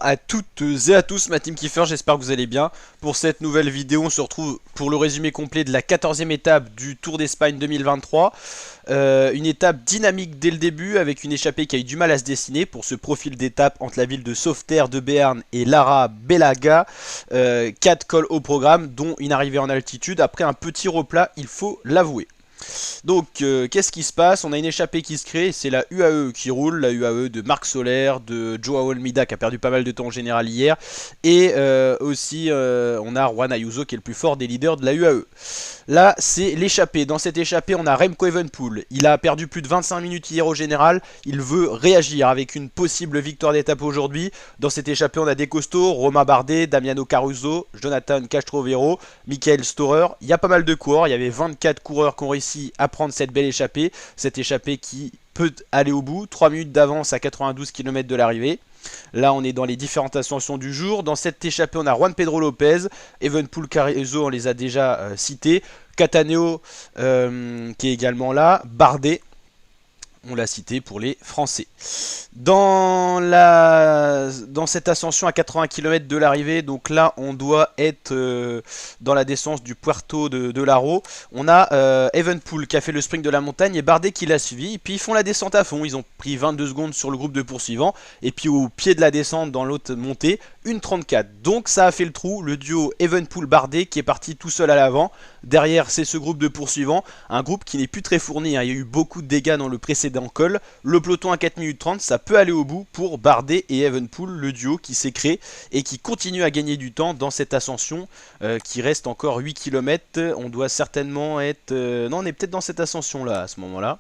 à toutes et à tous, ma team Kiefer, j'espère que vous allez bien. Pour cette nouvelle vidéo, on se retrouve pour le résumé complet de la 14e étape du Tour d'Espagne 2023. Une étape dynamique dès le début, avec une échappée qui a eu du mal à se dessiner pour ce profil d'étape entre la ville de Sauveterre de Béarn et Lara Belaga. 4 cols au programme, dont une arrivée en altitude, après un petit replat, il faut l'avouer. Donc qu'est-ce qui se passe? On a une échappée qui se crée, c'est la UAE qui roule, la UAE de Marc Soler, de Joao Almeida qui a perdu pas mal de temps en général hier, et aussi on a Juan Ayuso qui est le plus fort des leaders de la UAE. Là c'est l'échappée, dans cette échappée on a Remco Evenepoel, il a perdu plus de 25 minutes hier au général, il veut réagir avec une possible victoire d'étape aujourd'hui. Dans cette échappée on a des costauds, Romain Bardet, Damiano Caruso, Jonathan Castrovero, Michael Storer, il y a pas mal de coureurs, il y avait 24 coureurs qui ont réussi à prendre cette belle échappée, qui peut aller au bout, 3 minutes d'avance à 92 km de l'arrivée. Là on est dans les différentes ascensions du jour. Dans cette échappée on a Juan Pedro Lopez, Evenepoel, Caruso, on les a déjà cités, Cataneo qui est également là, Bardet, on l'a cité pour les Français. Dans cette ascension à 80 km de l'arrivée, donc là on doit être dans la descente du Puerto de Laro. On a Evenepoel qui a fait le sprint de la montagne et Bardet qui l'a suivi. Et puis ils font la descente à fond, ils ont pris 22 secondes sur le groupe de poursuivants. Et puis au pied de la descente dans l'autre montée, 1,34. Donc ça a fait le trou, le duo Evenepoel-Bardet qui est parti tout seul à l'avant. Derrière c'est ce groupe de poursuivants, un groupe qui n'est plus très fourni, hein. Il y a eu beaucoup de dégâts dans le précédent col. Le peloton à 4 minutes 30, ça peut aller au bout pour Bardet et Evenepoel, le duo qui s'est créé et qui continue à gagner du temps dans cette ascension qui reste encore 8 km. On doit certainement être... non, on est peut-être dans cette ascension là à ce moment là.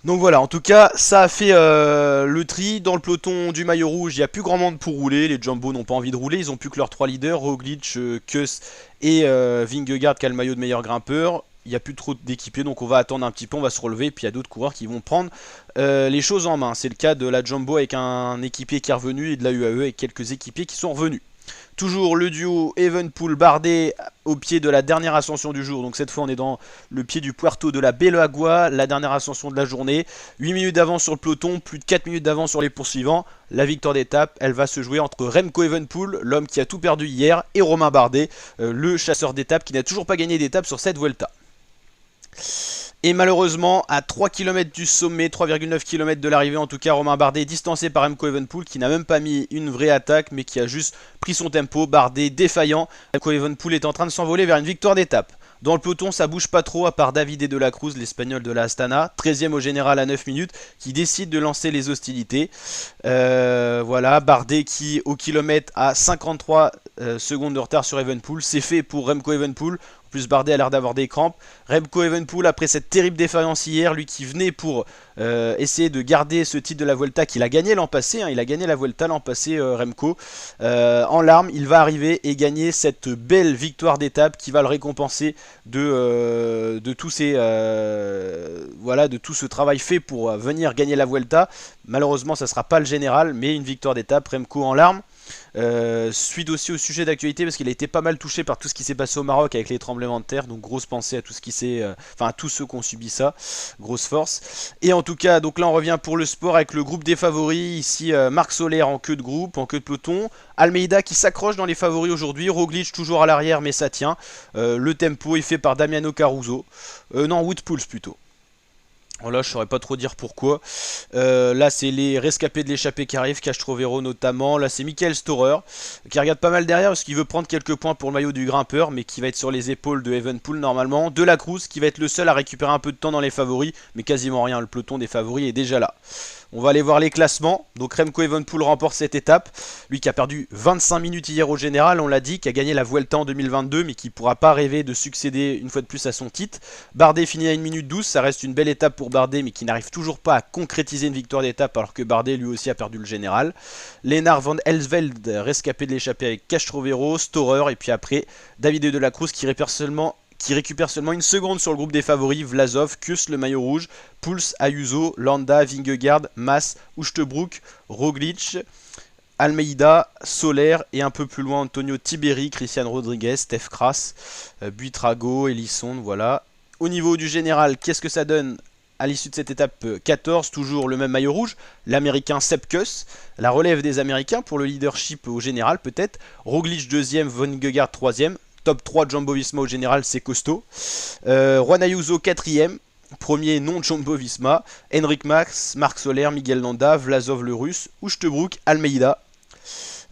Donc voilà, en tout cas, ça a fait le tri. Dans le peloton du maillot rouge, il n'y a plus grand monde pour rouler. Les Jumbo n'ont pas envie de rouler. Ils n'ont plus que leurs 3 leaders, Roglic, Kuss et Vingegaard qui a le maillot de meilleur grimpeur. Il n'y a plus trop d'équipiers, donc on va attendre un petit peu, on va se relever. Puis il y a d'autres coureurs qui vont prendre les choses en main. C'est le cas de la Jumbo avec un équipier qui est revenu et de la UAE avec quelques équipiers qui sont revenus. Toujours le duo Evenepoel-Bardet au pied de la dernière ascension du jour. Donc cette fois on est dans le pied du Puerto de la Belagua, la dernière ascension de la journée. 8 minutes d'avance sur le peloton, plus de 4 minutes d'avance sur les poursuivants. La victoire d'étape, elle va se jouer entre Remco Evenepoel, l'homme qui a tout perdu hier, et Romain Bardet, le chasseur d'étape qui n'a toujours pas gagné d'étape sur cette Vuelta. Et malheureusement, à 3 km du sommet, 3,9 km de l'arrivée, en tout cas, Romain Bardet est distancé par Remco Evenepoel qui n'a même pas mis une vraie attaque, mais qui a juste pris son tempo. Bardet défaillant. Remco Evenepoel est en train de s'envoler vers une victoire d'étape. Dans le peloton, ça bouge pas trop, à part Davide de la Cruz, l'espagnol de la Astana, 13e au général à 9 minutes, qui décide de lancer les hostilités. Voilà, Bardet qui, au kilomètre, a 53 secondes de retard sur Evenepoel. C'est fait pour Remco Evenepoel. Plus Bardet a l'air d'avoir des crampes. Remco Evenepoel, après cette terrible défaillance hier, lui qui venait pour essayer de garder ce titre de la Vuelta qu'il a gagné l'an passé, hein, il a gagné la Vuelta l'an passé, Remco, en larmes, il va arriver et gagner cette belle victoire d'étape qui va le récompenser de tous ces, voilà, de tout ce travail fait pour venir gagner la Vuelta. Malheureusement, ça ne sera pas le général, mais une victoire d'étape, Remco en larmes. Suite aussi au sujet d'actualité parce qu'il a été pas mal touché par tout ce qui s'est passé au Maroc avec les tremblements de terre, donc grosse pensée à tout ce qui s'est, enfin à tous ceux qui ont subi ça, grosse force. Et en tout cas, donc là on revient pour le sport avec le groupe des favoris, ici Marc Soler en queue de groupe, en queue de peloton, Almeida qui s'accroche dans les favoris aujourd'hui, Roglic toujours à l'arrière mais ça tient, le tempo est fait par Damiano Caruso, non Wout Poels plutôt. Là je saurais pas trop dire pourquoi. Là c'est les rescapés de l'échappée qui arrivent, Castrovero notamment. Là c'est Michael Storer qui regarde pas mal derrière parce qu'il veut prendre quelques points pour le maillot du grimpeur, mais qui va être sur les épaules de Evenepoel normalement. De la Cruz qui va être le seul à récupérer un peu de temps dans les favoris, mais quasiment rien, le peloton des favoris est déjà là. On va aller voir les classements. Donc Remco Evenepoel remporte cette étape. Lui qui a perdu 25 minutes hier au général, on l'a dit, qui a gagné la Vuelta en 2022, mais qui ne pourra pas rêver de succéder une fois de plus à son titre. Bardet finit à 1 minute 12, ça reste une belle étape pour Bardet, mais qui n'arrive toujours pas à concrétiser une victoire d'étape, alors que Bardet lui aussi a perdu le général. Lennart van Elsveld, rescapé de l'échappée avec Castrovero, Storer, et puis après Davide de la Cruz qui récupère seulement une seconde sur le groupe des favoris, Vlasov, Kuss le maillot rouge, Poels, Ayuso, Landa, Vingegaard, Mas, Uchtebroek, Roglic, Almeida, Soler et un peu plus loin Antonio Tiberi, Christian Rodriguez, Steph Kras, Buitrago, Elisson, voilà. Au niveau du général, qu'est-ce que ça donne? À l'issue de cette étape 14, toujours le même maillot rouge, l'américain Sepp Kuss, la relève des américains pour le leadership au général peut-être, Roglic 2ème, Vingegaard 3ème, top 3 Jumbo-Visma au général, c'est costaud, Juan Ayuso 4ème, premier non Jumbo-Visma, Henrik Mas, Marc Soler, Miguel Landa, Vlasov le russe, Uchtebroek, Almeida.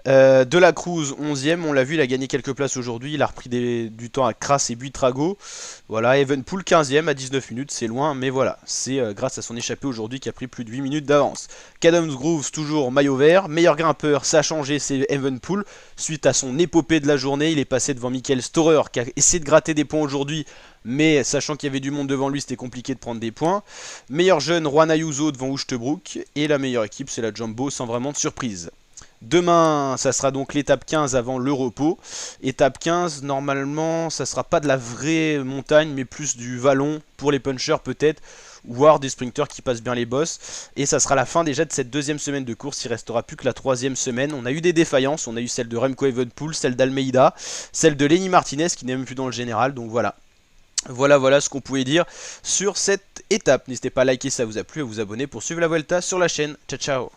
De la Cruz 11ème, on l'a vu, il a gagné quelques places aujourd'hui, il a repris du temps à Kras et Buitrago. Voilà, Evenepoel 15ème à 19 minutes, c'est loin, mais voilà, c'est grâce à son échappée aujourd'hui qui a pris plus de 8 minutes d'avance. Cadams Grooves toujours maillot vert, meilleur grimpeur, ça a changé, c'est Evenepoel. Suite à son épopée de la journée, il est passé devant Michael Storer qui a essayé de gratter des points aujourd'hui, mais sachant qu'il y avait du monde devant lui, c'était compliqué de prendre des points. Meilleur jeune, Juan Ayuso devant Uchtebroek, et la meilleure équipe, c'est la Jumbo sans vraiment de surprise. Demain, ça sera donc l'étape 15 avant le repos. Étape 15, normalement, ça sera pas de la vraie montagne, mais plus du vallon pour les punchers peut-être, voire des sprinters qui passent bien les bosses. Et ça sera la fin déjà de cette deuxième semaine de course, il restera plus que la troisième semaine. On a eu des défaillances, on a eu celle de Remco Evenepoel, celle d'Almeida, celle de Lenny Martinez qui n'est même plus dans le général, donc voilà. Voilà ce qu'on pouvait dire sur cette étape. N'hésitez pas à liker si ça vous a plu et à vous abonner pour suivre la Vuelta sur la chaîne. Ciao ciao.